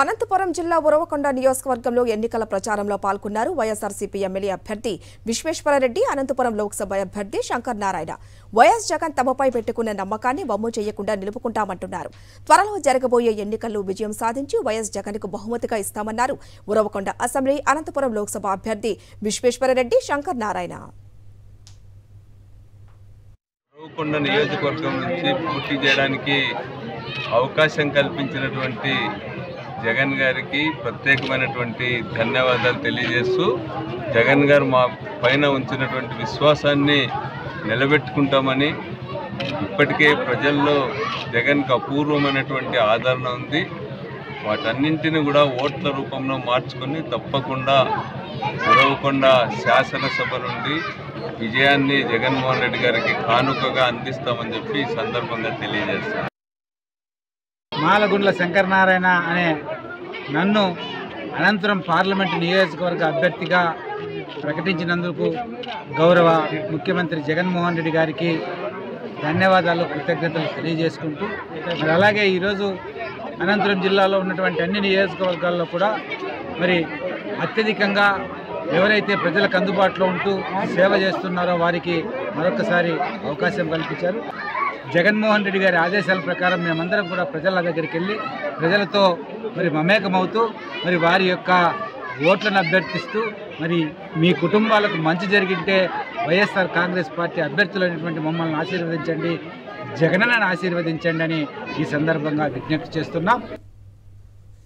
అనంతపురం జిల్లా ఉరవకొండ నియోజకవర్గంలో ఎన్నికల ప్రచారంలో పాల్గొన్నారు వైఎస్ఆర్సీపీ ఎమ్మెల్యే అభ్యర్థి విశ్వేశ్వరరెడ్డి, అనంతపురం లోక్సభ అభ్యర్థి శంకర్ నారాయణ. వైఎస్ జగన్ తమపై పెట్టుకున్న నమ్మకాన్ని వమ్ము చేయకుండా నిలుపుకుంటామంటున్నారు. త్వరలో జరగబోయే ఎన్నికల్లో విజయం సాధించి వైఎస్ జగన్కు బహుమతిగా ఇస్తామన్నారు ఉరవకొండ అసెంబ్లీ, అనంతపురం లోక్సభ అభ్యర్థి విశ్వేశ్వరరెడ్డి, శంకర్ నారాయణ. ఉరవకొండ నియోజకవర్గం నుంచి పోటీ చేయడానికి అవకాశం కల్పించినటువంటి జగన్ గారికి ప్రత్యేకమైనటువంటి ధన్యవాదాలు తెలియజేస్తూ, జగన్ గారు మా పైన ఉంచినటువంటి విశ్వాసాన్ని నిలబెట్టుకుంటామని, ఇప్పటికే ప్రజల్లో జగన్కి అపూర్వమైనటువంటి ఆదరణ ఉంది. వాటన్నింటినీ కూడా ఓట్ల రూపంలో మార్చుకొని తప్పకుండా ఉరవకొండ శాసనసభ నుండి విజయాన్ని జగన్మోహన్ రెడ్డి గారికి కానుకగా అందిస్తామని చెప్పి ఈ సందర్భంగా తెలియజేస్తాను. మాలగుండ్ల శంకర్ నారాయణ అనే నన్ను అనంతపురం పార్లమెంటు నియోజకవర్గ అభ్యర్థిగా ప్రకటించినందుకు గౌరవ ముఖ్యమంత్రి జగన్మోహన్ రెడ్డి గారికి ధన్యవాదాలు, కృతజ్ఞతలు తెలియజేసుకుంటూ, మరి అలాగే ఈరోజు అనంతపురం జిల్లాలో ఉన్నటువంటి అన్ని నియోజకవర్గాల్లో కూడా మరి అత్యధికంగా ఎవరైతే ప్రజలకు అందుబాటులో ఉంటూ సేవ చేస్తున్నారో వారికి మరొకసారి అవకాశం కల్పించారు. జగన్మోహన్ రెడ్డి గారి ఆదేశాల ప్రకారం మేమందరం కూడా ప్రజల దగ్గరికి వెళ్ళి ప్రజలతో మరి మమేకమవుతూ మరి వారి యొక్క ఓట్లను అభ్యర్థిస్తూ, మరి మీ కుటుంబాలకు మంచి జరిగితే వైఎస్ఆర్ కాంగ్రెస్ పార్టీ అభ్యర్థులైనటువంటి మమ్మల్ని ఆశీర్వదించండి, జగనన్నను ఆశీర్వదించండి అని ఈ సందర్భంగా విజ్ఞప్తి చేస్తున్నాం.